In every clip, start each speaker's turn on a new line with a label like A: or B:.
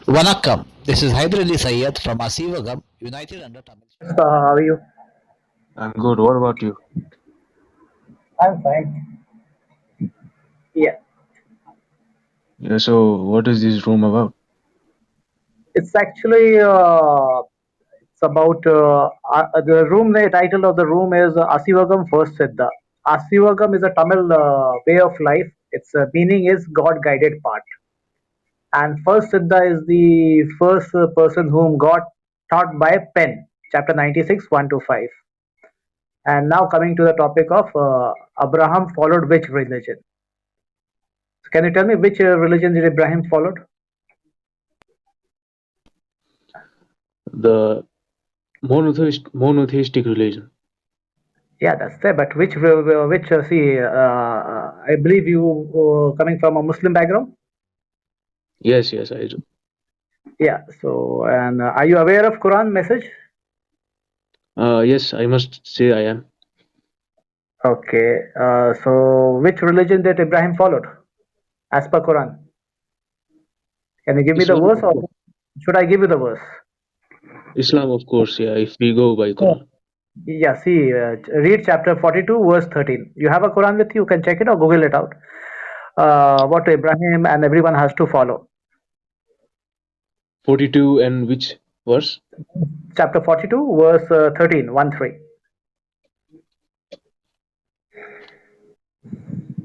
A: Vanakkam. This is Hyder Ali Sayyed from Asivagam, United Under Tamil.
B: How are you?
C: I'm good. What about you?
B: I'm fine. Yeah,
C: Yeah, so what is this room about?
B: it's actually it's about the room. The title of the room is Asivagam First Siddha. Asivagam is a Tamil way of life. Its meaning is God guided path. And first Siddha is the first person whom God taught by pen. Chapter 96, 1 to 5. And now coming to the topic of Abraham followed which religion? Can you tell me which religion did Abraham followed?
C: The monotheistic religion.
B: Yeah, that's there. But which see, I believe you coming from a Muslim background.
C: Yes, I do.
B: Yeah. So, and are you aware of Quran message?
C: Yes, I must say I am.
B: Okay. So, which religion did Ibrahim followed as per Quran? Can you give me the
C: Islam,
B: verse,
C: of
B: or
C: course.
B: should I give you the verse?
C: Islam, of course. Yeah, if we go by
B: Yeah.
C: Quran.
B: Yeah. See, read chapter 42, verse 13. You have a Quran with you? You can check it or Google it out. What Ibrahim and everyone has to follow.
C: 42 and which verse?
B: Chapter 42, verse 13, 1 3.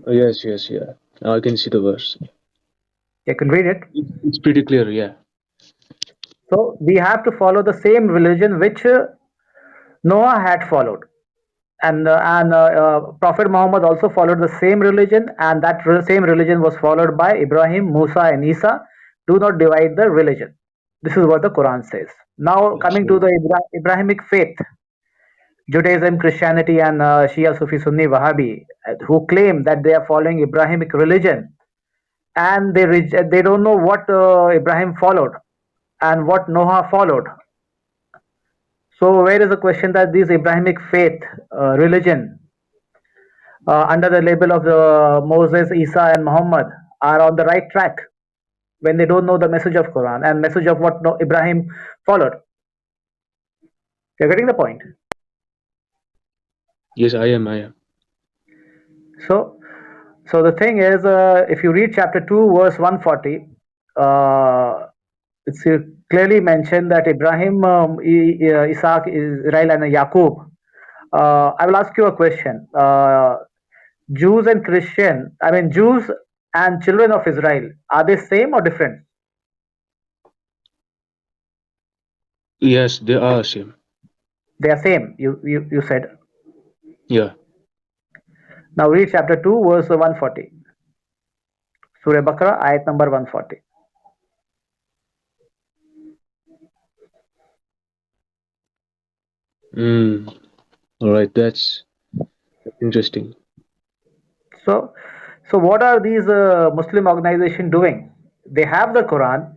C: Yes, yeah. Now I can see the verse.
B: You can read it.
C: It's pretty clear. Yeah.
B: So we have to follow the same religion which Noah had followed, and Prophet Muhammad also followed the same religion, and that same religion was followed by Ibrahim, Musa, and Isa. Do not divide the religion. This is what the Quran says. Now
C: Yes,
B: coming to the Abrahamic faith, Judaism, Christianity, and Shia, Sufi, Sunni, Wahhabi, who claim that they are following Abrahamic religion, and they don't know what Ibrahim followed and what Noah followed. So where is the question that these Abrahamic faith, religion, under the label of the Moses, Isa, and Muhammad, are on the right track when they don't know the message of Quran and message of what Ibrahim followed? You're getting the point.
C: Yes, I am.
B: So, so the thing is, if you read chapter 2, verse 140, it's clearly mentioned that Ibrahim, Isaac, Israel, and Yaqub. I will ask you a question. Jews and Christian, I mean Jews and children of Israel, are they same or different?
C: Yes, they are same.
B: They are same. You said.
C: Yeah.
B: Now read chapter 2, verse 140. Surah Baqarah, ayat number 140.
C: All right, that's interesting.
B: So, so what are these Muslim organizations doing? They have the Quran.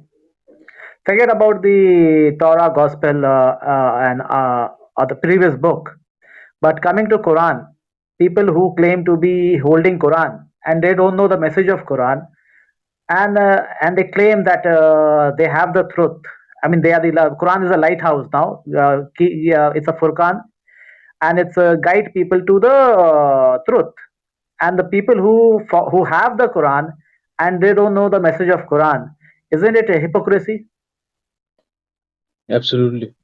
B: Forget about the Torah, Gospel, or the previous book. But coming to Quran, people who claim to be holding Quran and they don't know the message of Quran, and they claim that they have the truth. I mean, they are the Quran is a lighthouse now. It's a Furqan, and it's guide people to the truth. And the people who have the Quran and they don't know the message of Quran, isn't it a hypocrisy?
C: Absolutely.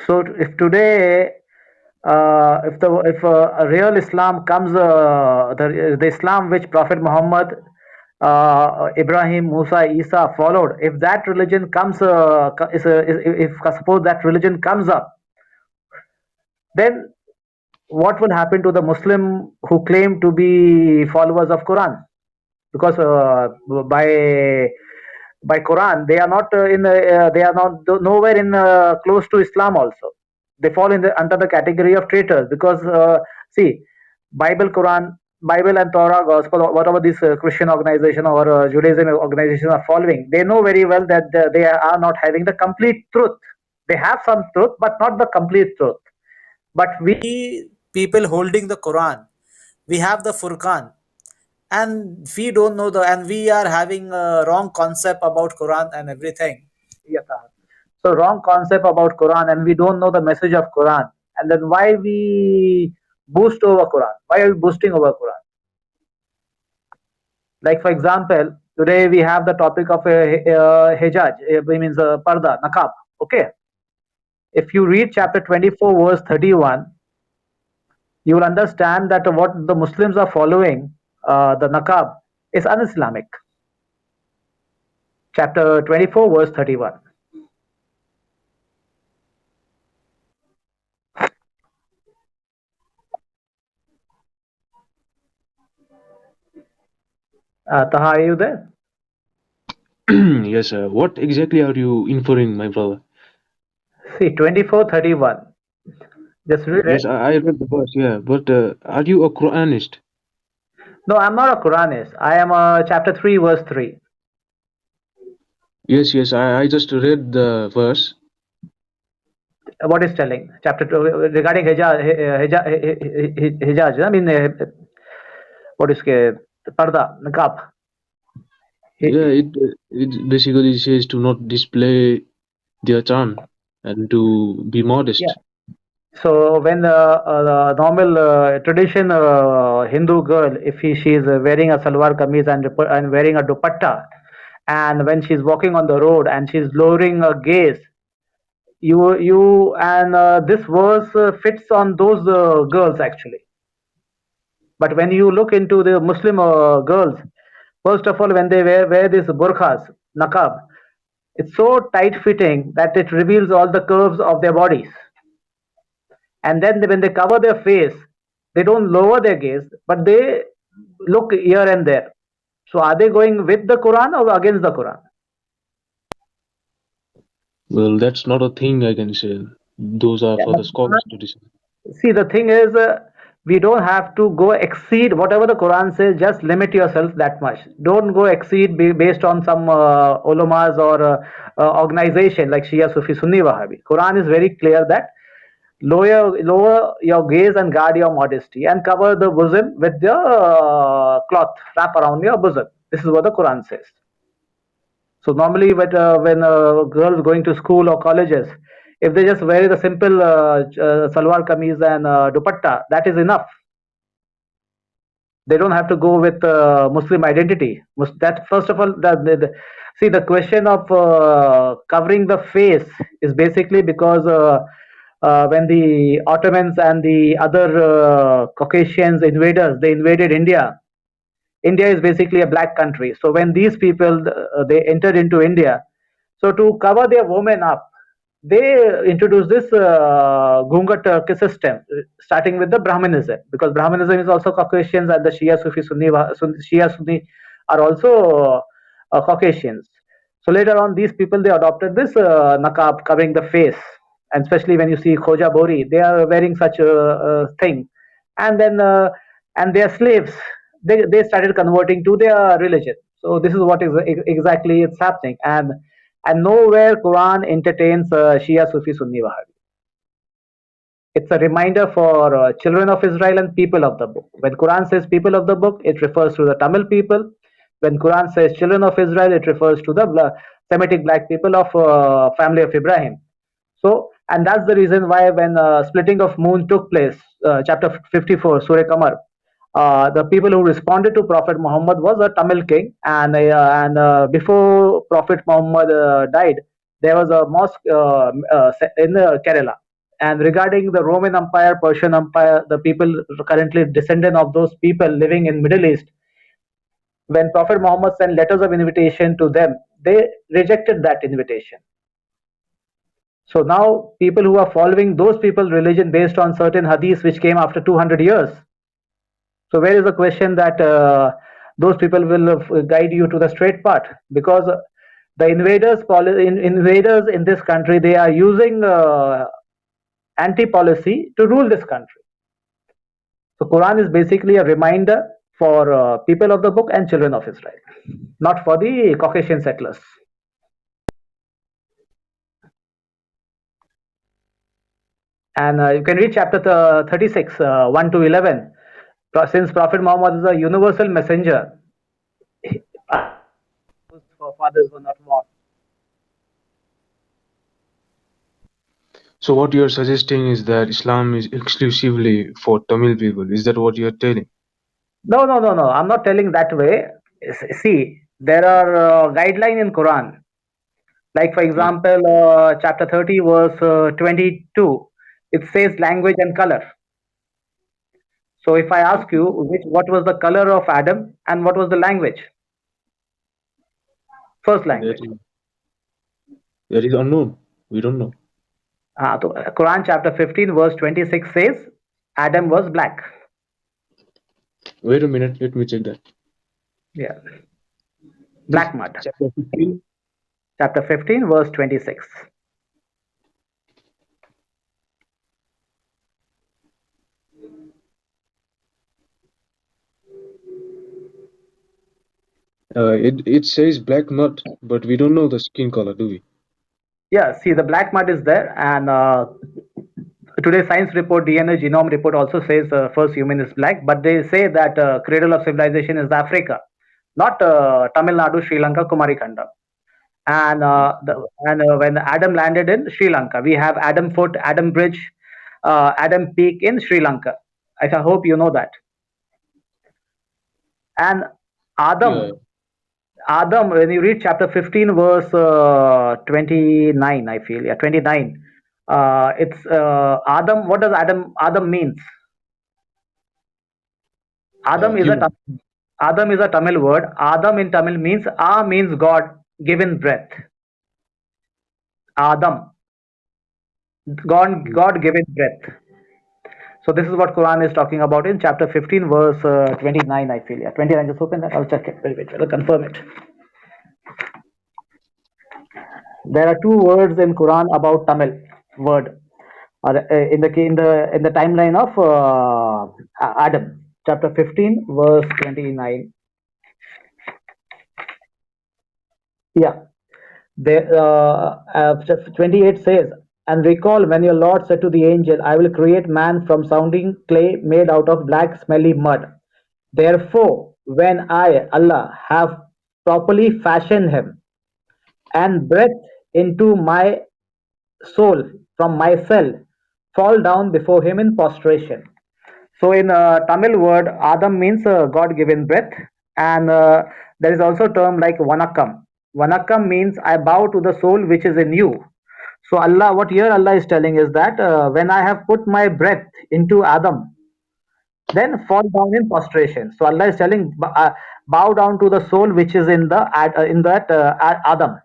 B: So if today, if a real Islam comes, the Islam which Prophet Muhammad, Ibrahim, Musa, Isa followed, if that religion comes, if suppose that religion comes up, then what will happen to the Muslim who claim to be followers of Quran? Because by Quran they are not they are not nowhere in close to Islam also. They fall in under the category of traitors because see, Bible and Torah, Gospel, whatever this Christian organization or Judaism organization are following, they know very well that they are not having the complete truth. They have some truth, but not the complete truth. But we people holding the Quran, We have the Furqan, and we don't know and we are having a wrong concept about Quran and everything. Yeah. So wrong concept about Quran, and we don't know the message of Quran. And then why we boost over Quran? Why are we boosting over Quran? Like for example, today we have the topic of hijaj, it means parda, nakab. Okay, if you read chapter 24, verse 31, you will understand that what the Muslims are following, the nakab, is un-Islamic. Chapter 24, verse 31. Taha, are you there?
C: Yes, what exactly are you inferring, my brother?
B: See, 24:31. Just read it.
C: Yes, I read the verse, yeah, but are you a Quranist?
B: No, I'm not a Quranist. I am a chapter 3, verse 3.
C: Yes, yes, I just read the verse.
B: What is telling? Chapter 2 regarding hijaz, hijaz, I mean, what is parda, niqab.
C: Yeah, it basically says to not display their charm and to be
B: Yeah.
C: modest.
B: So when the normal tradition Hindu girl, if she is wearing a salwar kameez and wearing a dupatta, and when she's walking on the road and she's lowering a gaze, you and this verse fits on those girls actually. But when you look into the Muslim girls, first of all, when they wear these burqas, naqab, it's so tight fitting that it reveals all the curves of their bodies. And then when they cover their face, they don't lower their gaze, but they look here and there. So are they going with the Quran or against the Quran?
C: Well, that's not a thing I can say. Those are
B: Yeah,
C: for
B: but
C: the scholars to decide.
B: see, the thing is, we don't have to go exceed whatever the Quran says. Just limit yourself that much. Don't go exceed based on some ulamas or organization like Shia, Sufi, Sunni, Wahhabi. Quran is very clear that lower your gaze and guard your modesty and cover the bosom with your cloth, wrap around your bosom. This is what the Quran says. So normally, when girls going to school or colleges, if they just wear the simple salwar kameez and dupatta, that is enough. They don't have to go with Muslim identity. That first of all, see the question of covering the face is basically because when the Ottomans and the other Caucasians invaders they invaded India. India is basically a black country. So when these people they entered into India, so to cover their women up, they introduced this Ghungat system, starting with the Brahmanism, because Brahmanism is also Caucasians, and the Shia, Sufi, Sunni, Shia, Sunni are also Caucasians. So later on, these people they adopted this nakab covering the face, and especially when you see Khoja Bori, they are wearing such a thing, and then and their slaves they started converting to their religion. So this is what is exactly it's happening, and nowhere Quran entertains Shia, Sufi, Sunni, Wahhabi. It's a reminder for children of Israel and people of the book. When Quran says people of the book, it refers to the Tamil people. When Quran says children of Israel, it refers to the Semitic black people of family of Ibrahim. So, and that's the reason why when splitting of moon took place, chapter 54, Surah Qamar, the people who responded to Prophet Muhammad was a Tamil king, and before Prophet Muhammad died, there was a mosque in Kerala. And regarding the Roman Empire, Persian Empire, the people currently descendant of those people living in Middle East, when Prophet Muhammad sent letters of invitation to them, they rejected that invitation. So now people who are following those people's religion based on certain hadiths which came after 200 years. So where is the question that those people will guide you to the straight path? Because the invaders in this country, they are using anti-policy to rule this country. So Quran is basically a reminder for people of the book and children of Israel, not for the Caucasian settlers. And you can read chapter 36, 1 to 11. Since Prophet Muhammad is a universal messenger, whose forefathers were not born.
C: So what you're suggesting is that Islam is exclusively for Tamil people. Is that what you're telling?
B: No, no, no, no. I'm not telling that way. See, there are guidelines in Quran. Like for
C: Yeah.
B: example, chapter 30, verse 22. It says language and color. So if I ask you what was the color of Adam and what was the language, first
C: That
B: language.
C: is, that is unknown. We don't know.
B: Quran chapter 15, verse 26 says Adam was black.
C: Wait a minute. Let me check that.
B: Yeah, black mud.
C: Chapter 15.
B: Chapter 15, verse 26.
C: It says black mud, but we don't know the skin color, do we?
B: Yeah, see, the black mud is there, and today's science report, DNA genome report, also says first human is black, but they say that cradle of civilization is Africa, not Tamil Nadu, Sri Lanka, Kumari Khanda. And when Adam landed in Sri Lanka, we have Adam Fort, Adam Bridge, Adam Peak in Sri Lanka. I hope you know that. And
C: Yeah.
B: Adam, when you read chapter 15, verse 29, I feel, yeah, 29. It's Adam. What does Adam means? Adam is a
C: Human.
B: Adam is a Tamil word. Adam in Tamil means means God given breath. Adam, God given breath. So this is what Quran is talking about in chapter 15, verse 29. I feel, yeah, 29. Just open that. I'll check it. Wait, I'll confirm it. There are two words in Quran about Tamil word. In the timeline of Adam, chapter 15, verse 29. Yeah, there 28 says, and recall when your Lord said to the angel, I will create man from sounding clay made out of black smelly mud. Therefore, when I, Allah, have properly fashioned him and breath into my soul from myself, fall down before him in prostration. So in Tamil word, Adam means God-given breath, and there is also a term like Vanakam. Vanakam means I bow to the soul which is in you. So Allah, what here Allah is telling is that when I have put my breath into Adam, then fall down in prostration. So Allah is telling, bow down to the soul which is in that Adam.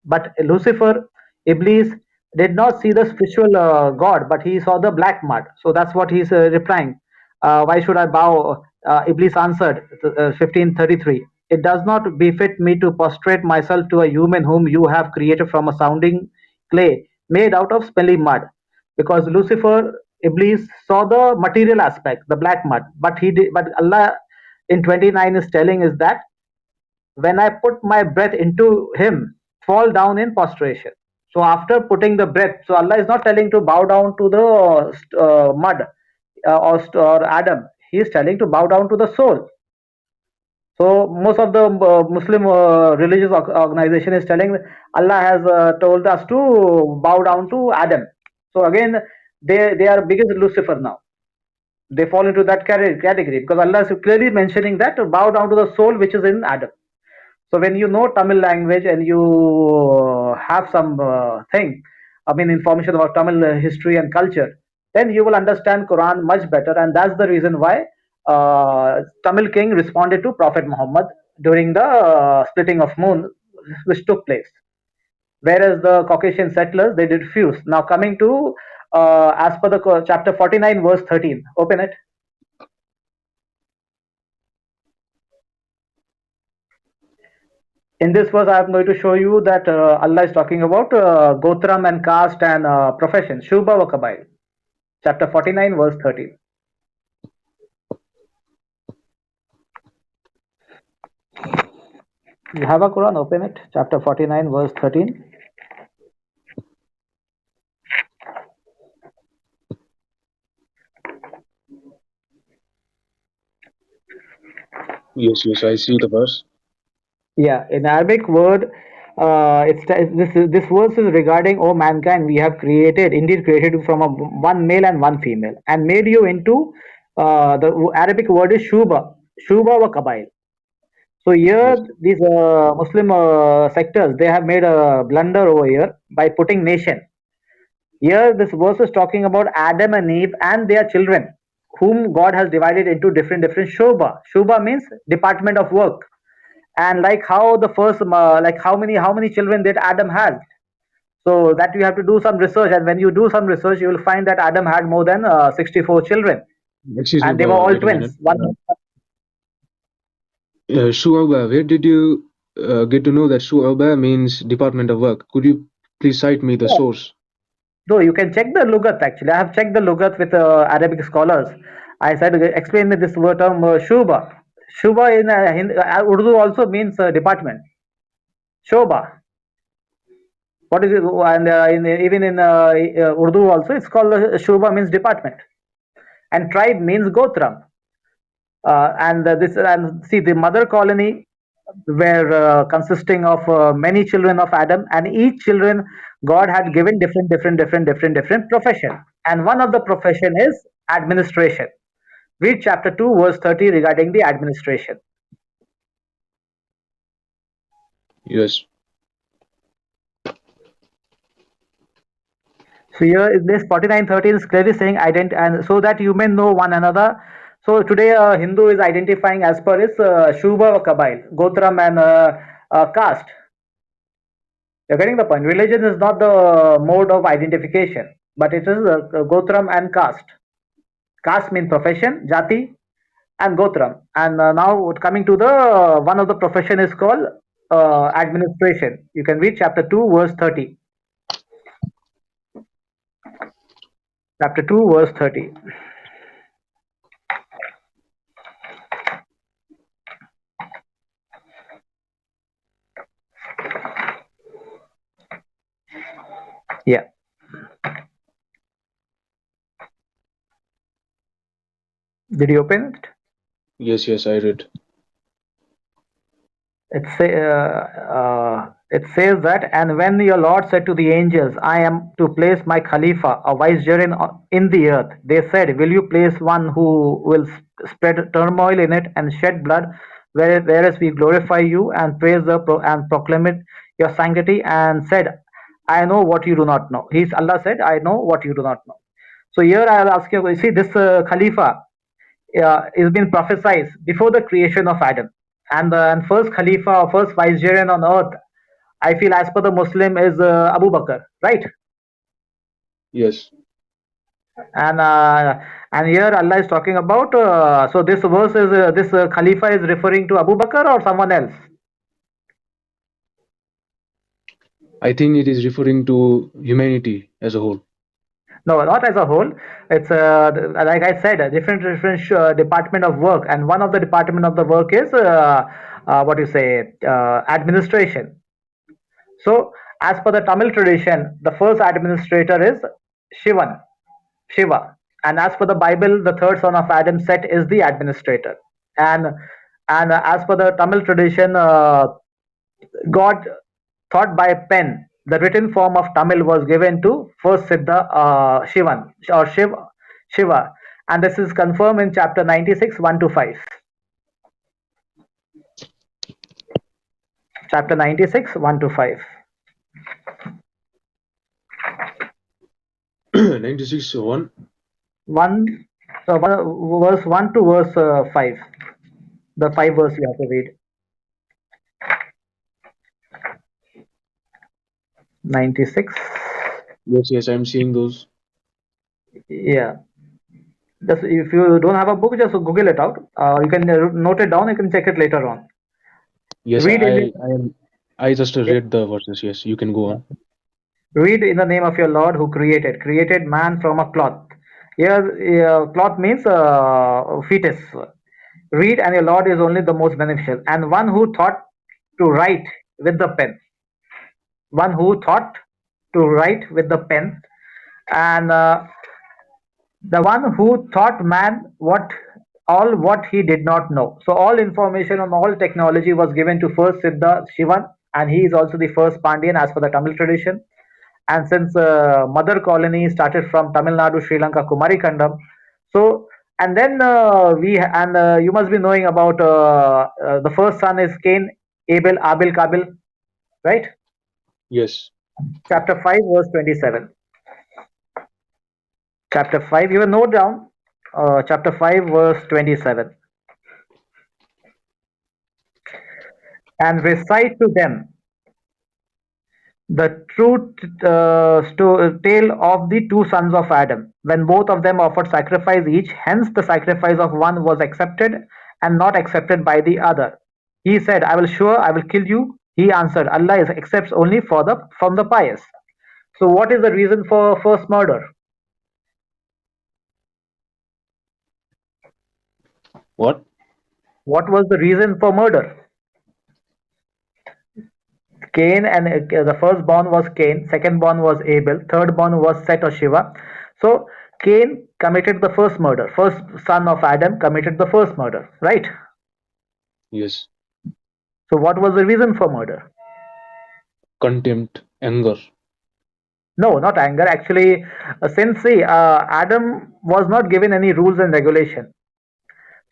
B: But Lucifer, Iblis, did not see the spiritual God, but he saw the black mud. So that's what he's replying. Why should I bow? Iblis answered, 15:33. It does not befit me to prostrate myself to a human whom you have created from a sounding clay made out of smelly mud. Because Lucifer, Iblis saw the material aspect, the black mud, but he did. But Allah in 29 is telling is that when I put my breath into him, fall down in prostration. So after putting the breath, so Allah is not telling to bow down to the mud or Adam. He is telling to bow down to the soul. So most of the Muslim religious organization is telling Allah has told us to bow down to Adam. So again, they are biggest Lucifer now. They fall into that category because Allah is clearly mentioning that to bow down to the soul which is in Adam. So when you know Tamil language and you have some information about Tamil history and culture, then you will understand Quran much better, and that's the reason why Tamil king responded to Prophet Muhammad during the splitting of moon, which took place. Whereas the Caucasian settlers they did refuse. Now coming to as per the chapter 49 verse 13. Open it. In this verse, I am going to show you that Allah is talking about Gotram and caste and profession. Shubha wa Kabail. Chapter 49, verse 13. You have a Quran, open it. Chapter 49, verse 13.
C: Yes, yes, I see the verse.
B: Yeah, in Arabic word, this verse is regarding, oh mankind, we have created, indeed created you from one male and one female, and made you into the Arabic word is Shuba wa Kabail. So here,
C: Yes.
B: these Muslim sectors, they have made a blunder over here by putting nation. Here, this verse is talking about Adam and Eve and their children, whom God has divided into different Shoba. Shoba means department of work, and like how the first, like how many children did Adam have? So that you have to do some research, and when you do some research, you will find that Adam had more than 64 children,
C: Excuse me,
B: and they were all
C: wait a
B: twins.
C: minute. Shu'aba, where did you get to know that Shu'aba means Department of Work? Could you please cite me the source?
B: No, you can check the Lugat actually. I have checked the Lugat with Arabic scholars. I said, explain me this word term Shuba. Shuba in Urdu also means department. Shoba. What is it? And even in Urdu also, it's called Shuba means department. And tribe means Gotram. And see, the mother colony were consisting of many children of Adam, and each children God had given different profession, and one of the profession is administration. Read chapter 2 verse 30 regarding the administration.
C: Yes.
B: So here in this 49:13 is clearly saying and so that you may know one another. So today Hindu is identifying as per his Shubha or Kabail, Gotram and caste. You're getting the point. Religion is not the mode of identification, but it is Gotram and caste. Caste means profession, Jati, and Gotram. And now coming to the one of the profession is called administration. You can read chapter 2, verse 30. Chapter 2, verse 30. Yeah. Did you open it?
C: Yes, yes, I read.
B: It says that, and when your Lord said to the angels, I am to place my Khalifa, a vicegerent in the earth, they said, will you place one who will spread turmoil in it and shed blood, whereas we glorify you and praise and proclaim it your sanctity, and said, I know what you do not know. Allah said, I know what you do not know. So here I will ask you, see this Khalifa is been prophesied before the creation of Adam. And first Khalifa or first vicegerent on earth, I feel as per the Muslim is Abu Bakr, right?
C: Yes.
B: And and here Allah is talking about. So this verse is this Khalifa is referring to Abu Bakr or someone else?
C: I think it is referring to humanity as a whole.
B: No, not as a whole. It's like I said, a different department of work, and one of the department of the work is what you say administration. So, as per the Tamil tradition, the first administrator is Shiva, and as per the Bible, the third son of Adam, Set, is the administrator. And as per the Tamil tradition, God thought by pen. The written form of Tamil was given to first Siddha Shivan or Shiva, and this is confirmed in chapter 96, 1 to 5. Chapter 96, 1 to 5.
C: 96 1.
B: Verse 1 to verse 5. The 5 verse you have to read. 96.
C: Yes, yes, I'm seeing those.
B: Yeah. Just if you don't have a book, just Google it out. You can note it down. You can check it later on.
C: Yes,
B: Read in
C: I just read the verses. Yes, you can go on.
B: Read in the name of your Lord who created man from a cloth. Here, cloth means fetus. Read, and your Lord is only the most beneficial. And one who thought to write with the pen. One who thought to write with the pen. And the one who taught man what all what he did not know. So all information on all technology was given to first Siddha Shivan, and he is also the first Pandyan as per the Tamil tradition. And since mother colony started from Tamil Nadu, Sri Lanka, Kumari Kandam, so and then you must be knowing about the first son is Cain, Abel, Kabil, right?
C: Yes.
B: Chapter 5, verse 27. Chapter 5, you will note down chapter 5, verse 27. And recite to them the true tale of the two sons of Adam, when both of them offered sacrifice each. Hence, the sacrifice of one was accepted and not accepted by the other. He said, I will kill you. He answered, Allah accepts only from the pious. So, what is the reason for first murder?
C: What?
B: What was the reason for murder? Cain, and the firstborn was Cain, secondborn was Abel, thirdborn was Seth or Shiva. So Cain committed the first murder. First son of Adam committed the first murder, right?
C: Yes.
B: So what was the reason for murder?
C: Contempt, anger.
B: No, not anger. Actually, since Adam was not given any rules and regulation,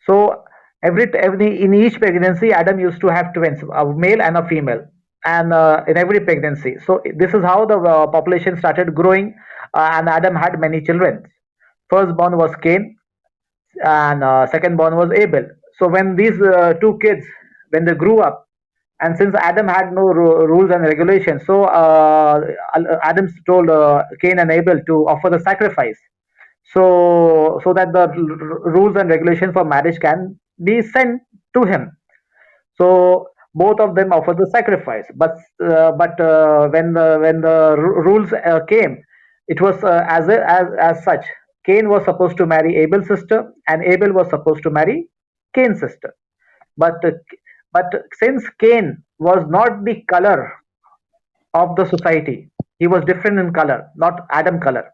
B: so in each pregnancy, Adam used to have twins, a male and a female, and in every pregnancy. So this is how the population started growing, and Adam had many children. Firstborn was Cain, and secondborn was Abel. So when these two kids, when they grew up, and since Adam had no rules and regulations, so Adam told Cain and Abel to offer the sacrifice, so that the rules and regulations for marriage can be sent to him. So both of them offered the sacrifice, but when the rules came, it was as such. Cain was supposed to marry Abel's sister, and Abel was supposed to marry Cain's sister. But since Cain was not the color of the society, he was different in color, not Adam color,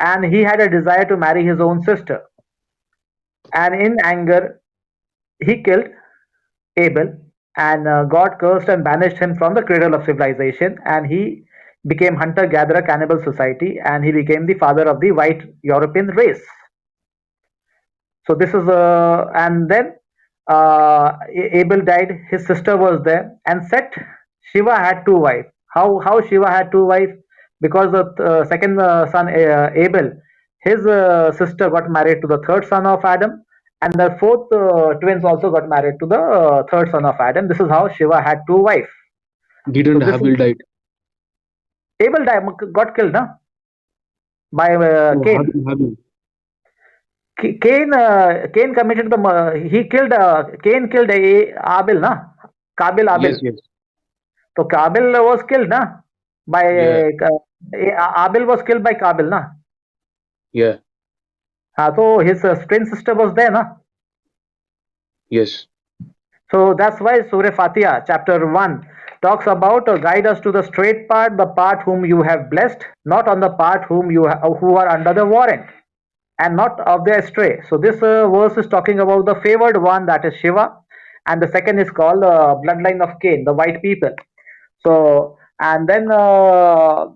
B: and he had a desire to marry his own sister. And in anger, he killed Abel, and God cursed and banished him from the cradle of civilization, and he became hunter-gatherer cannibal society, and he became the father of the white European race. So this is and then Abel died, his sister was there, and Seth, Shiva had two wives. How Shiva had two wives? Because the second son Abel, his sister got married to the third son of Adam, and the fourth twins also got married to the third son of Adam. This is how Shiva had two wives.
C: Didn't
B: So this
C: Abel died?
B: Abel died, got killed, no? By
C: No,
B: Cain.
C: Habil.
B: Cain committed he killed Cain killed Abel, na? Kabil Abel.
C: Yes, yes.
B: So Kabil was killed, na? By Abel was killed by Kabil, na?
C: Yeah.
B: So his twin sister was there, na?
C: Yes.
B: So that's why Surah Fatiha, chapter 1, talks about guide us to the straight path, the path whom you have blessed, not on the path who are under the warrant, and not of the astray. So this verse is talking about the favored one, that is Shiva, and the second is called the bloodline of Cain, the white people. So and then the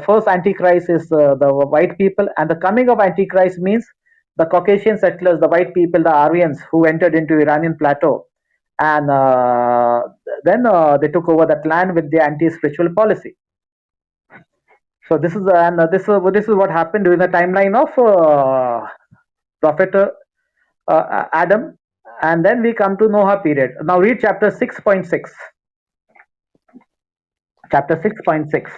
B: first Antichrist is the white people, and the coming of Antichrist means the Caucasian settlers, the white people, the Aryans who entered into Iranian plateau, and then they took over that land with the anti-spiritual policy. So this is what happened during the timeline of Prophet Adam, and then we come to Noah period. Now read chapter 6.6. Chapter 6.6.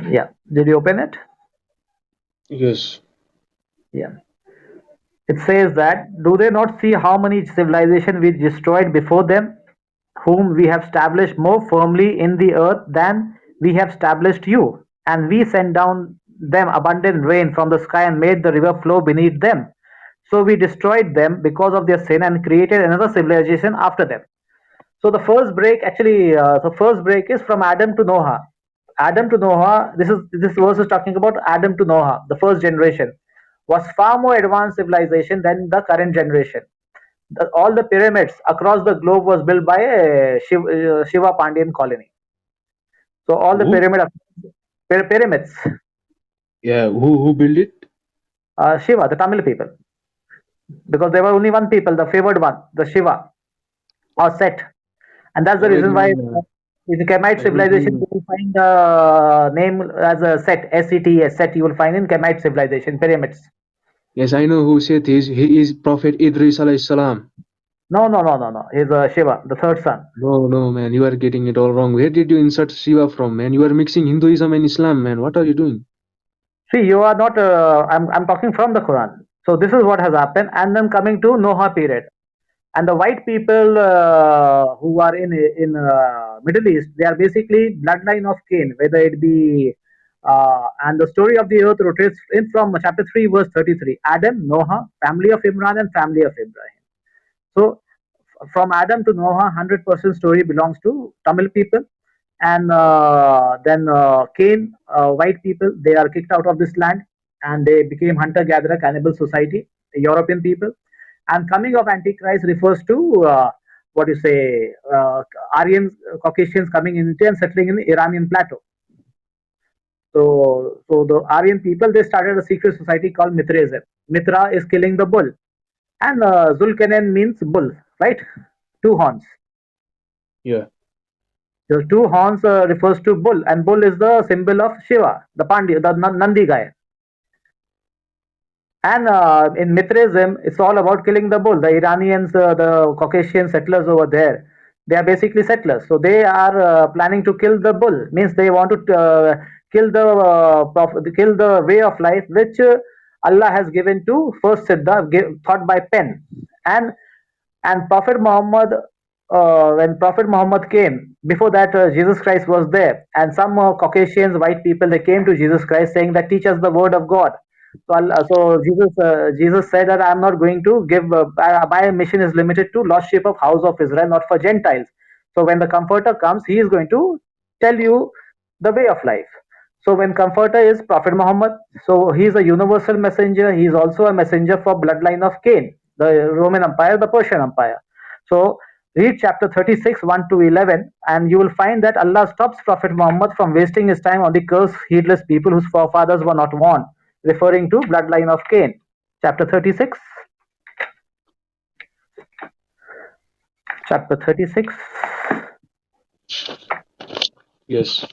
B: Yeah, did you open it?
C: Yes.
B: Yeah. It says that, do they not see how many civilizations we destroyed before them, whom we have established more firmly in the earth than we have established you? And we sent down them abundant rain from the sky and made the river flow beneath them. So we destroyed them because of their sin and created another civilization after them. So the first break actually, the first break is from Adam to Noah. Adam to Noah. This verse is talking about Adam to Noah. The first generation was far more advanced civilization than the current generation. All the pyramids across the globe was built by Shiva Pandian colony. So all the
C: Who?
B: pyramids,
C: Yeah, who built it?
B: Shiva, the Tamil people, because there were only one people, the favored one, the Shiva or Set, and that's the
C: Wait,
B: reason why
C: man.
B: in the Kemite civilization
C: Everything.
B: you will find the name as a Set, S-E-T-S, Set. You will find in Kemite civilization pyramids.
C: Yes, I know who said this. He is Prophet Idris alayhi salam.
B: No, no, no, no, no. He's Shiva, the third son.
C: No, man, you are getting it all wrong. Where did you insert Shiva from, man? You are mixing Hinduism and Islam, man. What are you doing?
B: See, you are not. I'm talking from the Quran. So this is what has happened, and then coming to Noah period, and the white people who are in Middle East, they are basically bloodline of Cain, whether it be. And the story of the earth rotates in from chapter 3, verse 33. Adam, Noah, family of Imran, and family of Ibrahim. So from Adam to Noah, 100% story belongs to Tamil people. And then Cain, white people, they are kicked out of this land and they became hunter gatherer cannibal society, European people. And coming of Antichrist refers to what you say, Aryan Caucasians coming in India and settling in the Iranian plateau. So the Aryan people, they started a secret society called Mithraism. Mithra is killing the bull, and Zulkarnain means bull, right? Two horns.
C: Yeah.
B: The two horns refers to bull, and bull is the symbol of Shiva, the Pandya, the Nandi guy. And in Mithraism, it's all about killing the bull. The Iranians, the Caucasian settlers over there, they are basically settlers. So they are planning to kill the bull. Means they want to kill the way of life which Allah has given to first Siddha, taught by pen. And Prophet Muhammad, when Prophet Muhammad came, before that Jesus Christ was there, and some Caucasians, white people, they came to Jesus Christ saying that teach us the word of God. So Jesus said that I am not going to give. My mission is limited to lost sheep of house of Israel, not for Gentiles. So when the Comforter comes, he is going to tell you the way of life. So when Comforter is Prophet Muhammad, so he is a universal messenger. He is also a messenger for bloodline of Cain, the Roman Empire, the Persian Empire. So read chapter 36, 1 to 11, and you will find that Allah stops Prophet Muhammad from wasting his time on the cursed, heedless people whose forefathers were not warned, referring to bloodline of Cain. Chapter 36. Chapter 36.
C: Yes.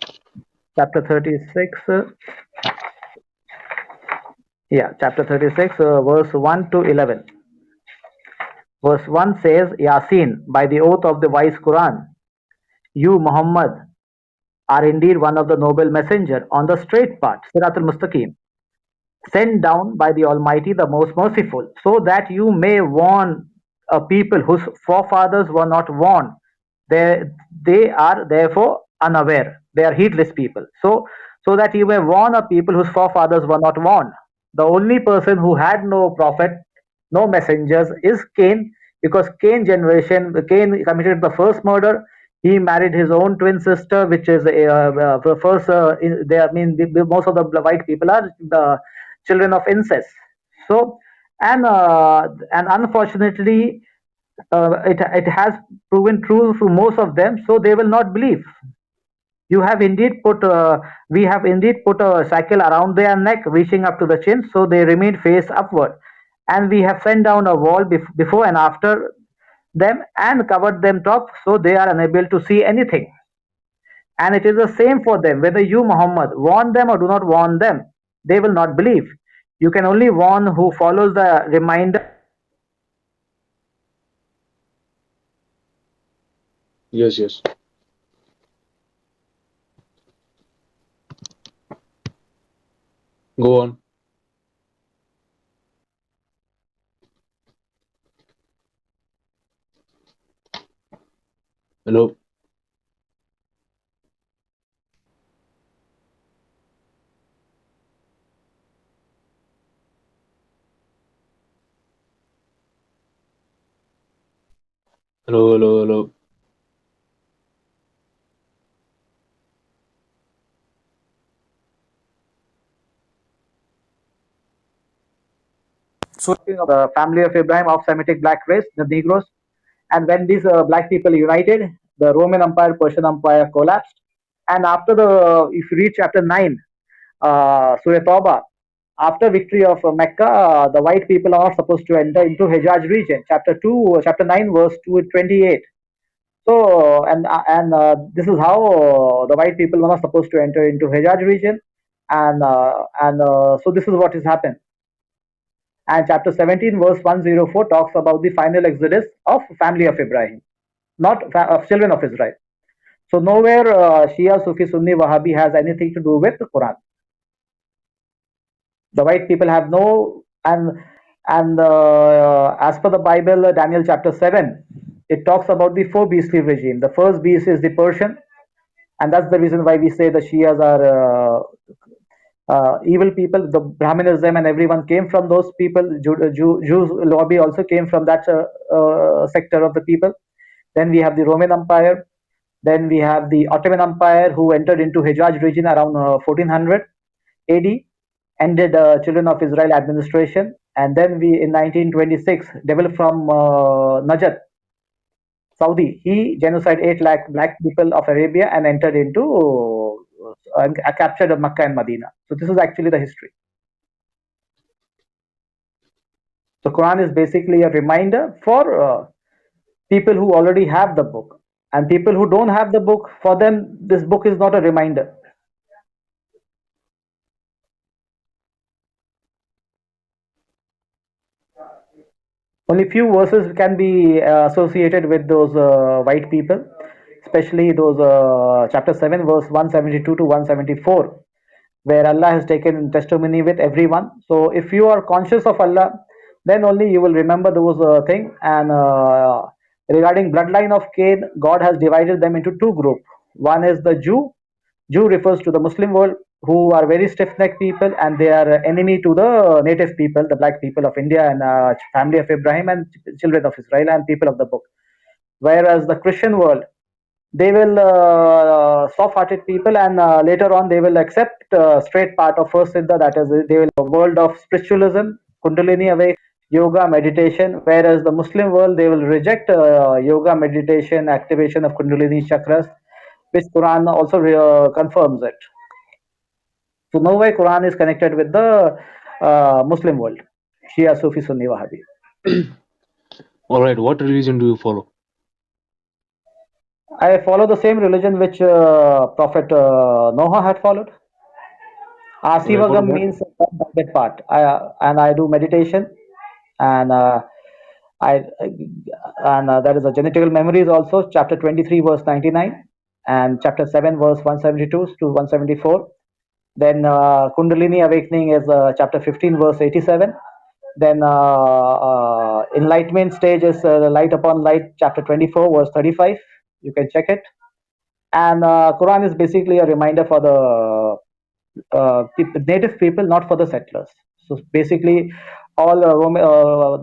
B: Chapter 36. Chapter 36, verse 1 to 11. Verse 1 says, Yasin, by the oath of the wise Quran, you, Muhammad, are indeed one of the noble messenger on the straight path, Sirat al-Mustaqim, sent down by the Almighty, the most merciful, so that you may warn a people whose forefathers were not warned. They are therefore unaware. They are heedless people. So that you may warn a people whose forefathers were not warned. The only person who had no prophet, no messengers is Cain, because Cain committed the first murder. He married his own twin sister, which is the first. Most of the white people are the children of incest. So, and unfortunately, it has proven true for most of them. So they will not believe. You have indeed put We have indeed put a shackle around their neck, reaching up to the chin, so they remain face upward. And we have sent down a wall before and after them and covered them top, so they are unable to see anything. And it is the same for them, whether you, Muhammad, warn them or do not warn them, they will not believe. You can only warn who follows the reminder.
C: Yes. Go on. Hello. Hello, hello, hello.
B: So the family of Abraham of Semitic black race, the Negroes, and when these black people united, the Roman Empire, Persian Empire collapsed. And after if you read chapter 9, Surah Tawbah, after victory of Mecca, the white people are not supposed to enter into Hijaz region. Chapter 9, verse 28. So, this is how the white people were not supposed to enter into Hijaz region, so this is what has happened. And chapter 17, verse 104 talks about the final exodus of family of Ibrahim, not of children of Israel. So nowhere Shia, Sufi, Sunni, Wahhabi has anything to do with the Quran. The white people have no, and as per the Bible, Daniel chapter 7, it talks about the four beastly regime. The first beast is the Persian, and that's the reason why we say the Shias are evil people. The Brahminism and everyone came from those people. Jews lobby also came from that sector of the people. Then we have the Roman Empire. Then we have the Ottoman Empire, who entered into Hijaz region around 1400 AD, ended Children of Israel administration, and then we in 1926 developed from Najd, Saudi. He genocide 8 lakh black people of Arabia and entered into captured Makkah and Medina. So this is actually the history. The Quran is basically a reminder for people who already have the book, and people who don't have the book, for them this book is not a reminder. Only few verses can be associated with those white people, especially those chapter 7, verse 172 to 174, where Allah has taken testimony with everyone. So if you are conscious of Allah, then only you will remember those things. And regarding bloodline of Cain, God has divided them into two groups. One is the Jew. Jew refers to the Muslim world, who are very stiff-necked people, and they are enemy to the native people, the black people of India, and family of Abraham and children of Israel and people of the book. Whereas the Christian world, they will soft-hearted people, and later on they will accept straight part of first siddha, that is they will world of spiritualism, kundalini away, yoga, meditation. Whereas the Muslim world, they will reject yoga, meditation, activation of kundalini chakras, which Quran also confirms it. So no way Quran is connected with the Muslim world, Shia, Sufi, Sunni, Wahhabi.
C: All right, what religion do you follow?
B: I follow the same religion which Prophet Noah had followed. Asivagam means that part. And I do meditation, and there is a genetical memories also, chapter 23, verse 99, and chapter 7, verse 172 to 174. Then Kundalini awakening is chapter 15, verse 87. Then enlightenment stage is light upon light, chapter 24, verse 35. You can check it. And Quran is basically a reminder for the native people, not for the settlers. So basically, all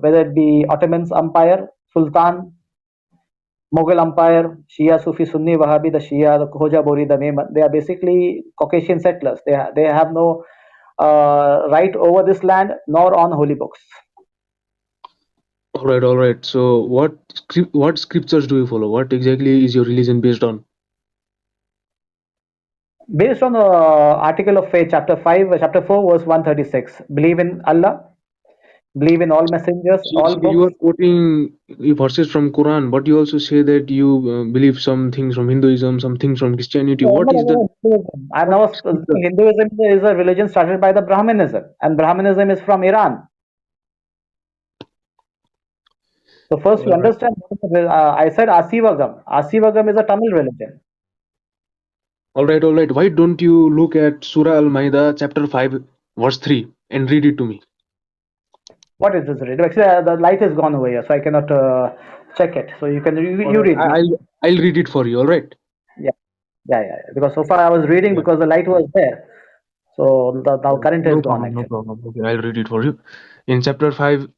B: whether it be Ottoman Empire, Sultan, Mughal Empire, Shia, Sufi, Sunni, Wahhabi, the Shia, the Khoja, Bori, the Memon, they are basically Caucasian settlers. They have no right over this land nor on holy books.
C: All right, all right. So what scriptures do you follow? What exactly is your religion based on?
B: Based on article of faith, chapter 5, chapter 4, verse 136. Believe in Allah, believe in all messengers, all books.
C: You are quoting verses from Quran, but you also say that you believe some things from Hinduism, some things from Christianity. What is the
B: I'm now Hinduism is a religion started by the Brahminism, and Brahminism is from Iran. So first to understand, I said Asivagam. Asivagam is a Tamil religion.
C: all right, all right. Why don't you look at Surah Al-Ma'idah, chapter 5, verse 3, and read it to me?
B: What is this read? Actually, the light has gone over here, so I cannot check it. So you can you read.
C: I'll read it for you. All right.
B: Yeah. Because so far I was reading because the light was there. So now current is gone.
C: No problem. Okay, I'll read it for you. In chapter 5,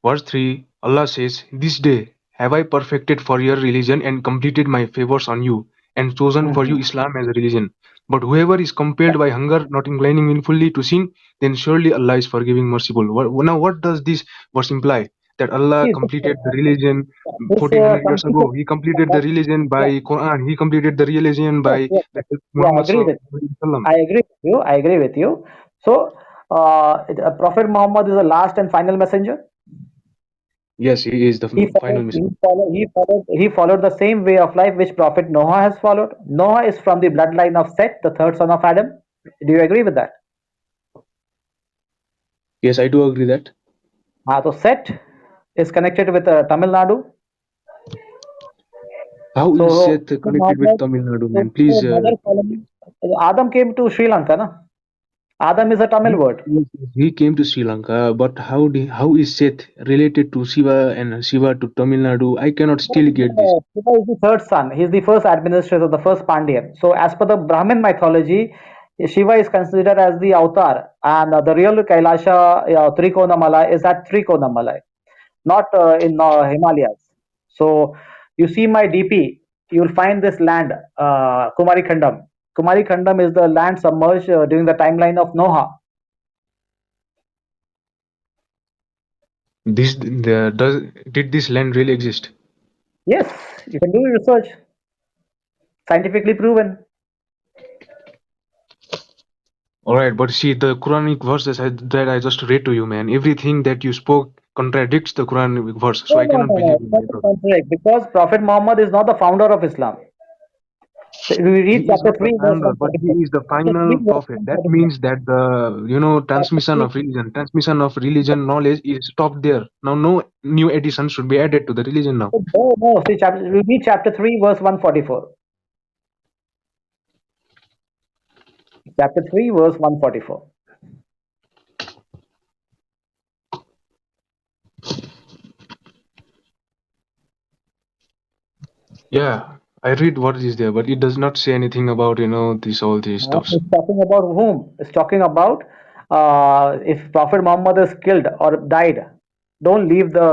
C: verse 3, Allah says, "This day
D: have I perfected for your religion and completed my favors on you, and chosen for you Islam as a religion. But whoever is compelled by hunger, not inclining willfully to sin, then surely Allah is forgiving, merciful. Now, what does this verse imply? That Allah
B: See,
D: completed the religion
B: this
D: 1400 years
B: completed.
D: ago. He completed the religion
B: Yeah,
D: by Quran. He completed the religion
B: yes,
D: by
B: yes, yes. Yeah, I
D: Muhammad
B: agree with.
D: Sallallahu Alaihi Wasallam.
B: I agree with you. I agree with you. So, Prophet Muhammad is the last and final messenger.
D: Yes, he is the
B: He
D: final
B: followed, he
D: messenger.
B: followed, he followed, he followed the same way of life which Prophet Noah has followed. Noah is from the bloodline of Seth, the third son of Adam. Do you agree with that?
C: Yes, I do agree that.
B: So Seth is connected with Tamil Nadu.
C: How is
B: So
C: Seth connected with Tamil Nadu, man? Please.
B: Mother colony. Adam came to Sri Lanka, na? Adam is a Tamil word.
C: He came to Sri Lanka, but how is Seth related to Shiva and Shiva to Tamil Nadu? I cannot still get this.
B: Shiva is the third son. He is the first administrator, the first Pandyan. So, as per the Brahmin mythology, Shiva is considered as the avatar, and the real Kailasha Trikonamalai is at Trikonamalai, not in Himalayas. So, you see my DP, you will find this land, Kumari Khandam. Kumari Khandam is the land submerged during the timeline of Noah.
D: Did this land really exist?
B: Yes, you can do research, scientifically proven.
D: All right, but see, the Quranic verses that I just read to you, man, everything that you spoke contradicts the Quranic verse, so
B: No,
D: I
B: no,
D: cannot
B: no, no.
D: believe
B: It's
D: in
B: not
D: my
B: the
D: God.
B: contract because Prophet Muhammad is not the founder of Islam. We
D: He
B: read
D: is
B: chapter
D: not the
B: 3, verse
D: founder, but he
B: 144.
D: is the
B: Chapter
D: final
B: 3, verse
D: prophet. That
B: 144.
D: means that the
B: Chapter
D: transmission of religion knowledge is stopped there. Now, no new addition should be added to the religion now.
B: 3. No, no. See, we read chapter 3, verse 144. Chapter 3, verse 144.
D: Yeah, I read what is there, but it does not say anything about all these stuffs.
B: It's talking about whom? It's talking about if Prophet Muhammad is killed or died, don't leave the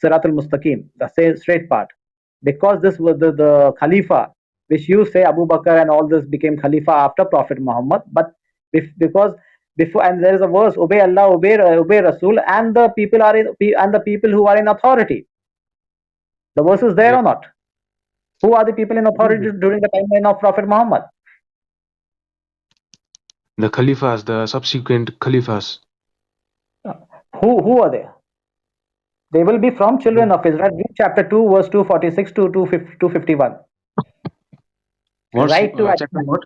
B: Sirat al Mustaqim, the straight path. Because this was the Khalifa, which you say Abu Bakr and all this became Khalifa after Prophet Muhammad. But because before, and there is a verse, obey Allah, obey Rasul, and the people are and the people who are in authority. The verse is there
D: Yeah.
B: or not? Who are the people in authority during the timeline of Prophet Muhammad?
D: The Khalifas, the subsequent Khalifas.
B: Who are they? They will be from children of Israel. Read chapter 2, verse 246 to 251.
D: What's
B: Right to
D: chapter what?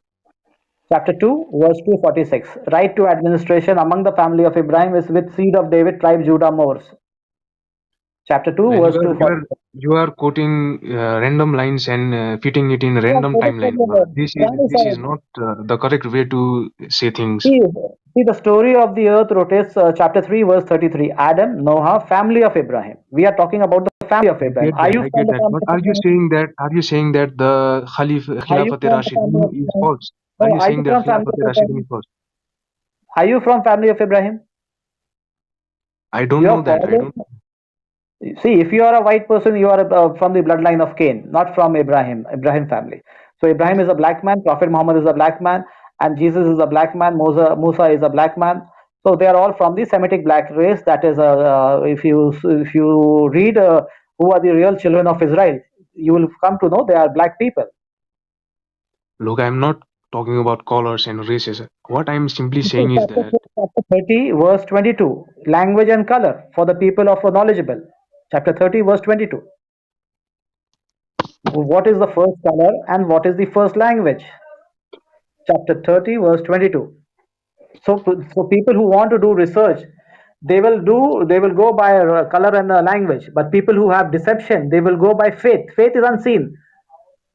B: chapter 2, verse 246. Right to administration among the family of Ibrahim is with seed of David, tribe Judah, Moors. Chapter 2,
D: Man,
B: verse 246.
D: you are quoting random lines and fitting it in a random timeline. This is not the correct way to say things.
B: See, the story of the earth rotates, chapter 3, verse 33. Adam, Noah, family of Ibrahim. We are talking about the family of Ibrahim. Are you
D: I
B: from
D: get
B: the
D: that.
B: family
D: But
B: of Ibrahim?
D: are you saying that the
B: Are you
D: Khilafat
B: from the family
D: Rashidun
B: of
D: is
B: Ibrahim?
D: false? Are
B: No,
D: you
B: are you
D: saying that
B: from family
D: Khilafat
B: of
D: Rashidun is
B: Ibrahim?
D: false?
B: Are you from family of Ibrahim?
D: I don't
B: You
D: know
B: are
D: that. I
B: following.
D: don't.
B: See, if you are a white person, you are from the bloodline of Cain, not from Ibrahim family. So Ibrahim is a black man, Prophet Muhammad is a black man, and Jesus is a black man, Musa is a black man. So they are all from the Semitic black race. That is, if you read who are the real children of Israel, you will come to know they are black people.
D: Look, I'm not talking about colors and races. What I'm simply saying is that
B: Chapter 30, verse 22, language and color for the people of knowledgeable. Chapter 30, verse 22. What is the first color and what is the first language? Chapter 30, verse 22. So people who want to do research, they will go by color and language. But people who have deception, they will go by faith. Faith is unseen.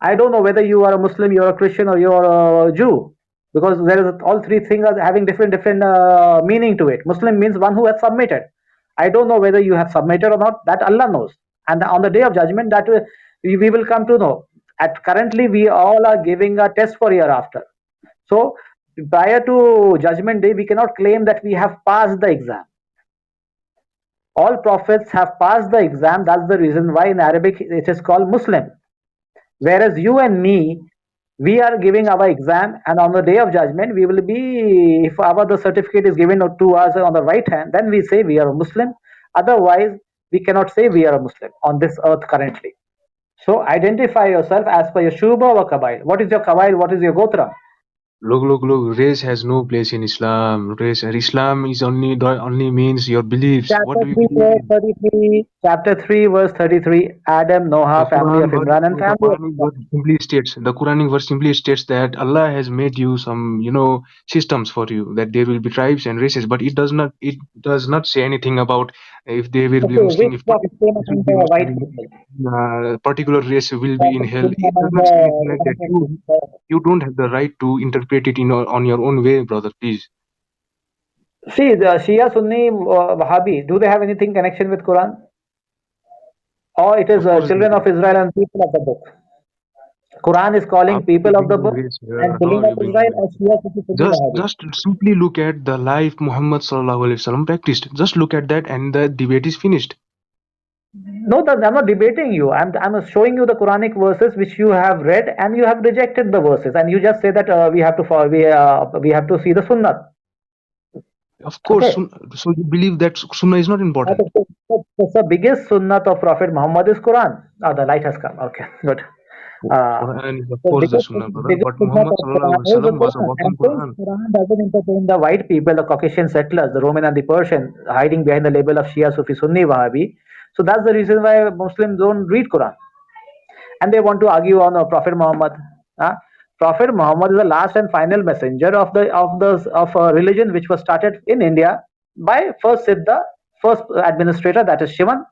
B: I don't know whether you are a Muslim, you are a Christian, or you are a Jew, because there is all three things are having different meaning to it. Muslim means one who has submitted. I don't know whether you have submitted or not. That Allah knows. And on the day of judgment, that we will come to know. At currently, we all are giving a test for hereafter. So prior to judgment day, we cannot claim that we have passed the exam. All prophets have passed the exam. That's the reason why in Arabic it is called Muslim. Whereas you and me, we are giving our exam, and on the day of judgment, we will be, if our the certificate is given to us on the right hand, then we say we are a Muslim. Otherwise, we cannot say we are a Muslim on this earth currently. So identify yourself as per your Shuba or Kabail. What is your Kabail? What is your Gotra?
D: Look. Race has no place in Islam. Islam is only means your beliefs. What
B: Chapter
D: do you
B: 3,
D: believe
B: verse
D: in?
B: 33. Chapter 3, verse 33. Adam, Noah, family of Imran, and
D: The
B: family of
D: Quranic
B: Imran.
D: verse simply states that Allah has made you some, systems for you, that there will be tribes and races, but it does not say anything about if they will be
B: Okay,
D: Muslim,
B: which
D: if
B: prophet
D: particular
B: came
D: race will
B: among
D: be
B: the white
D: Muslim,
B: people?
D: particular race will be in
B: Prophet
D: hell.
B: came
D: It does
B: among
D: not say anything
B: the
D: like that. You don't have the right to interpret it on your own way, brother. Please.
B: See, the Shia, Sunni, Wahhabi, do they have anything connection with Quran? Or it is
D: Of course,
B: children of Israel and people of the book? Quran is
D: how
B: calling
D: are you
B: people of the
D: bringing
B: book
D: race
B: and
D: here? How
B: children
D: are you
B: of
D: bringing
B: Israel
D: race?
B: as Shia, Sunni, Wahhabi.
D: Just simply look at the life Muhammad sallallahu alaihi wasallam practiced. Just look at that, and the debate is finished.
B: No, I'm not debating you. I'm showing you the Quranic verses which you have read and you have rejected the verses, and you just say that we have to follow, we have to see the Sunnah.
D: Of course,
B: Okay.
D: so you believe that Sunnah is not important.
B: The biggest Sunnah of Prophet Muhammad is Quran. Oh, the light has come. Okay, good.
D: Quran is of
B: The
D: course the
B: biggest,
D: Sunnah, brother.
B: biggest
D: But
B: Sunnah
D: Muhammad
B: of
D: sallallahu
B: Quran
D: alaihi
B: is the
D: wasallam was a
B: Quran.
D: walking
B: And since
D: Quran.
B: Quran doesn't entertain the white people, the Caucasian settlers, the Roman and the Persian, hiding behind the label of Shia, Sufi, Sunni, Wahhabi, so that's the reason why Muslims don't read Quran. And they want to argue on Prophet Muhammad. Huh? Prophet Muhammad is the last and final messenger of a religion which was started in India by first Siddha, first administrator, that is Shivan,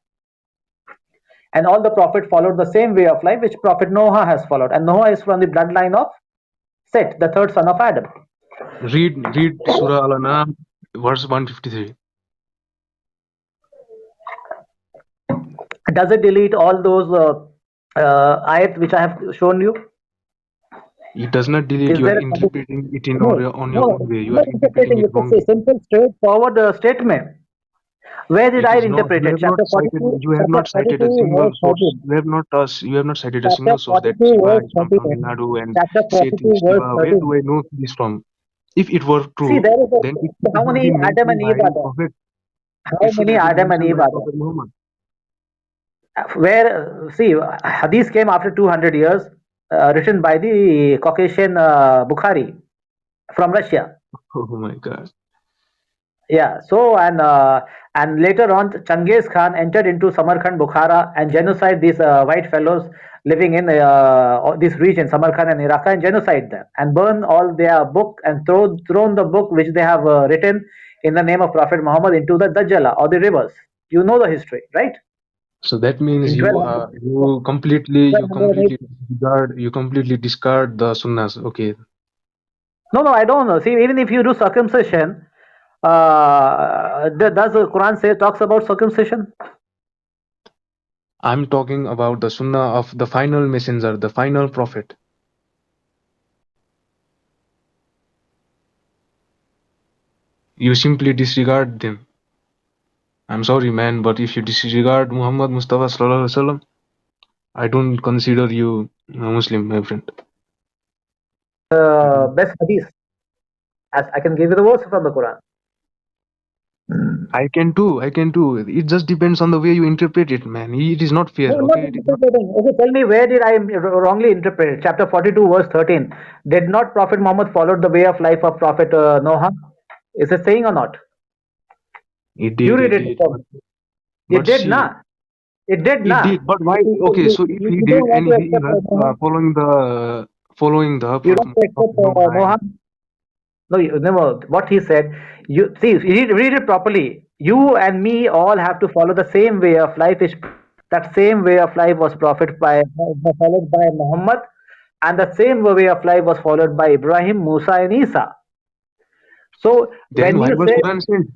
B: and all the prophet followed the same way of life which Prophet Noah has followed, and Noah is from the bloodline of Set, the third son of Adam.
D: Read Surah Al-An'am, verse 153.
B: Does it delete all those ayat which I have shown you?
D: It does not delete.
B: Is
D: You are
B: there a
D: interpreting it
B: no,
D: on your
B: no,
D: own way.
B: I'm
D: You are
B: not
D: interpreting
B: interpreting
D: it
B: it. It's a
D: wrongly.
B: simple, straightforward statement. Where did
D: It
B: I
D: is not.
B: interpret
D: You
B: it?
D: have not
B: Chapter
D: cited.
B: 42,
D: You have
B: chapter
D: not cited a
B: 42,
D: single
B: verse
D: source.
B: 13.
D: You have not cited a
B: Chapter
D: single source that
B: 42,
D: Shiva
B: verse
D: is from Tamil
B: 13.
D: Nadu and
B: Chapter
D: Seth
B: 42,
D: is
B: verse
D: Shiva. Where
B: 13.
D: do I know this from? If it were
B: See,
D: true,
B: there is
D: then it
B: how
D: should have
B: many
D: been
B: Adam
D: mentioned
B: and
D: by
B: Eve are there?
D: Prophet.
B: How
D: It should
B: many
D: have been
B: Adam and
D: mentioned
B: Eve
D: by
B: are there?
D: Prophet Muhammad.
B: Where, see, Hadith came after 200 years, written by the Caucasian Bukhari from Russia.
D: Oh my God.
B: Yeah, so and later on, Changiz Khan entered into Samarkand, Bukhara, and genocide these white fellows living in this region, Samarkand and Iraq, and genocide them and burn all their book and thrown the book which they have written in the name of Prophet Muhammad into the Dajjala or the rivers. You know the history, right?
D: So that means
B: In
D: you
B: 1200,
D: you completely
B: 1208.
D: discard the sunnahs. Okay.
B: No, I don't know. See, even if you do circumcision, does the Quran say talks about circumcision?
D: I'm talking about the sunnah of the final messenger, the final prophet. You simply disregard them. I'm sorry, man, but if you disregard Muhammad Mustafa sallallahu alaihi wasallam, I don't consider you a Muslim, my friend.
B: Best hadith. As I can give you the verse from the Quran.
D: I can too. It just depends on the way you interpret it, man. It is not fair,
B: No, I'm not
D: okay? It is not.
B: interpreting. Okay, tell me where did I wrongly interpret it? Chapter 42, verse 13. Did not Prophet Muhammad follow the way of life of Prophet Noah? Is it saying or not?
D: It
B: You
D: did,
B: read
D: it
B: it
D: did.
B: for me. It
D: But
B: did
D: see,
B: not. It did
D: it
B: not.
D: did. But why? Okay, so if he
B: You
D: did
B: don't want
D: and
B: to
D: he
B: accept
D: was
B: Noah.
D: following the
B: You
D: Prophet
B: don't accept
D: Noah,
B: Noah. No, no. What he said. You see. Read it properly. You and me all have to follow the same way of life. That same way of life was followed by Muhammad, and the same way of life was followed by Ibrahim, Musa, and Isa. So
D: then
B: when
D: why
B: you
D: was
B: say,
D: Quran sent?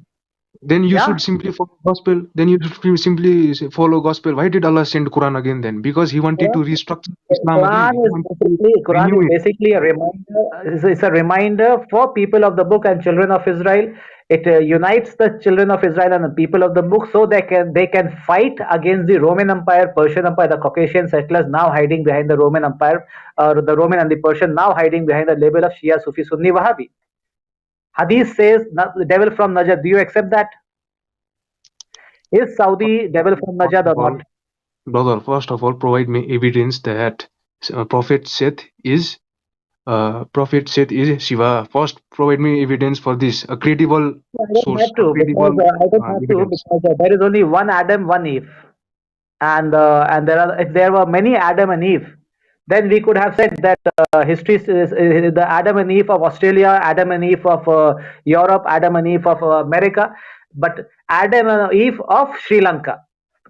D: Then you
B: yeah,
D: should simply follow gospel. Then you should simply follow gospel. Why did Allah send Quran again then? Because He wanted to restructure Islam again. He wanted to
B: Quran
D: renew
B: is
D: it.
B: basically a reminder. It's a reminder for people of the book and children of Israel. It unites the children of Israel and the people of the book, so they can fight against the Roman Empire, Persian Empire, the Caucasian settlers now hiding behind the Roman Empire, or the Roman and the Persian now hiding behind the label of Shia, Sufi, Sunni, Wahhabi. Hadith says the devil from Najd. Do you accept that? Is Saudi devil from
D: First
B: Najd or
D: of all,
B: not?
D: brother, first of all, provide me evidence that Prophet Seth is Shiva. First, provide me evidence for this, a credible
B: I don't
D: source,
B: have
D: a
B: to because
D: credible
B: I don't have to
D: evidence.
B: because there is only one Adam, one Eve, and if there were many Adam and Eve, then we could have said that history is the Adam and Eve of Australia, Adam and Eve of Europe, Adam and Eve of America, but Adam and Eve of Sri Lanka,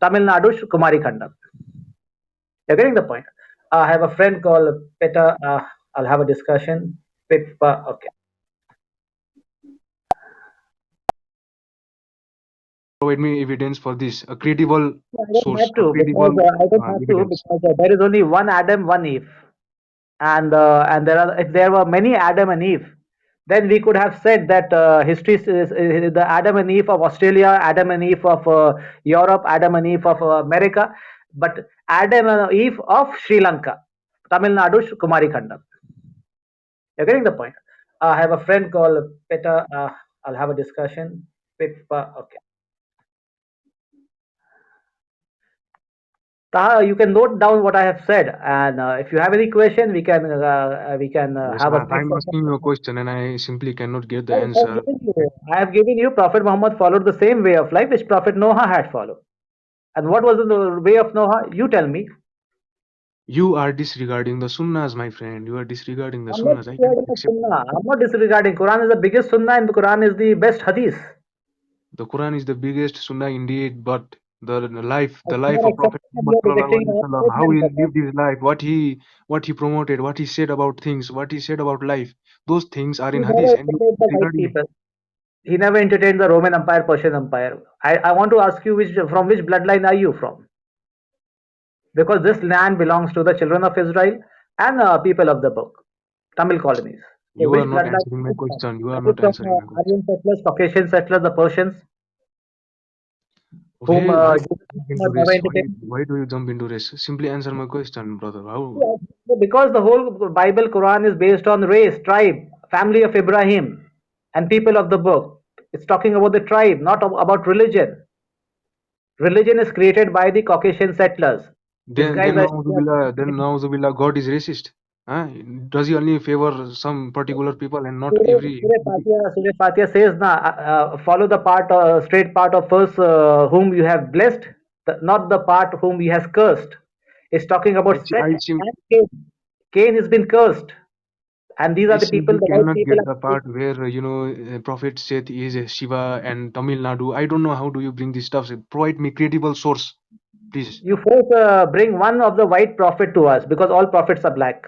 B: Tamil Nadu, Kumari Khandam. You're getting the point. I have a friend called Peter. I'll have a discussion with. Okay.
D: Provide me evidence for this, a credible
B: I don't
D: source,
B: have
D: a
B: to
D: credible
B: because I don't have to
D: evidence.
B: because there is only one Adam, one Eve, and if there were many Adam and Eve, then we could have said that history is the Adam and Eve of Australia, Adam and Eve of Europe, Adam and Eve of America, but Adam and Eve of Sri Lanka, Tamil Nadu, Kumari Khandam. You're getting the point. I have a friend called Peter. I'll have a discussion with. Okay. Taha, you can note down what I have said, and if you have any question, we can
D: Yes,
B: have a next
D: I'm asking you a
B: session.
D: question and I simply cannot get the
B: I have
D: answer.
B: given you. I have given you. Prophet Muhammad followed the same way of life which Prophet Noah had followed. And what was the way of Noah? You tell me.
D: You are disregarding the sunnahs, my friend. You are disregarding the
B: I'm not
D: sunnahs. I cannot
B: disregarding the
D: accept
B: Sunnah. I'm not disregarding. Quran is the biggest Sunnah, and the Quran is the best Hadith.
D: the Quran is the biggest sunnah indeed, but
B: I
D: the life
B: cannot
D: of
B: accept
D: Prophet
B: that
D: Muhammad
B: you are
D: sallallahu
B: rejecting
D: alaihi
B: our
D: wasallam, how he
B: statement.
D: lived his life, what he promoted, what he said about things, what he said about life, those things are
B: He
D: in
B: never
D: hadith, and you
B: entertained the white
D: disregarding it.
B: people. He never entertained the Roman Empire, Persian Empire. I want to ask you from which bloodline are you from? Because this land belongs to the children of Israel and people of the book, Tamil colonies. So
D: You
B: which
D: are not
B: bloodline
D: answering
B: are
D: my
B: you from?
D: question. You are
B: Are you
D: not
B: from
D: answering my question.
B: Aryan settlers, Caucasian settlers, the Persians, whom
D: Why
B: Jesus
D: jump into
B: Muhammad never
D: race?
B: entertained?
D: Why do you jump into race? Simply answer my question, brother. How?
B: Yeah, so because the whole Bible, Quran is based on race, tribe, family of Ibrahim, and people of the book. It's talking about the tribe, not about religion. Religion is created by the Caucasian settlers. These
D: Then
B: guys
D: then
B: are.
D: Nauzubillah, then Nauzubillah, God is racist. Huh? Does he only favor some particular people and not every?
B: Surah Fatiha says, na, follow the part, straight part of verse, whom you have blessed, not the part whom you has cursed. It's talking
D: I,
B: about
D: see-
B: Seth
D: I, sim-
B: and Cain. Cain has been cursed, and these
D: I
B: are the people,
D: simply
B: the white
D: cannot
B: people.
D: get the part where Prophet Seth is Shiva and Tamil Nadu. I don't know how do you bring this stuff. Provide me credible source, please.
B: You first bring one of the white prophet to us because all prophets are black.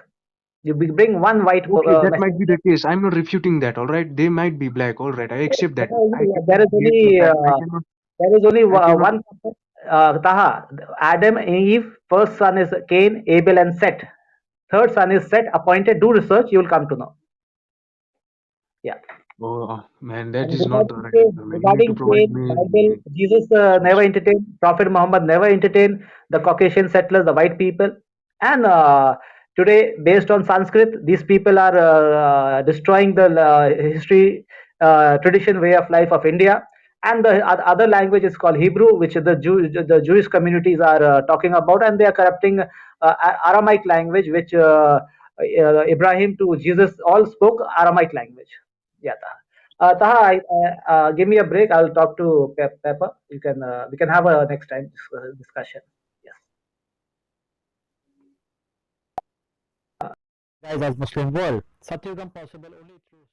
B: You bring one white
D: Okay, that might be
B: messenger.
D: the case. I'm not refuting that. All right, they might be black. All right, I accept that. I
B: There
D: cannot
B: is
D: get the
B: only
D: fact. I cannot. I cannot.
B: one prophet, Taha. Adam and Eve. First son is Cain, Abel, and Set. Third son is Set. Appointed. Do research. You will come to know. Yeah.
D: Oh man, that
B: And
D: is not the right answer, man. You need to
B: regarding
D: provide
B: Cain,
D: me
B: Bible, Jesus never
D: source.
B: entertained. Prophet Muhammad never entertained the Caucasian settlers, the white people. And today, based on Sanskrit, these people are destroying the history, tradition, way of life of India. And the other language is called Hebrew, which the Jewish communities are talking about, and they are corrupting Aramaic language, which Ibrahim to Jesus all spoke Aramaic language. Yeah. Taha, give me a break. I'll talk to Pepper. We can have a next time discussion. Yes.
A: Guys, as Muslim world, Satyugam possible only through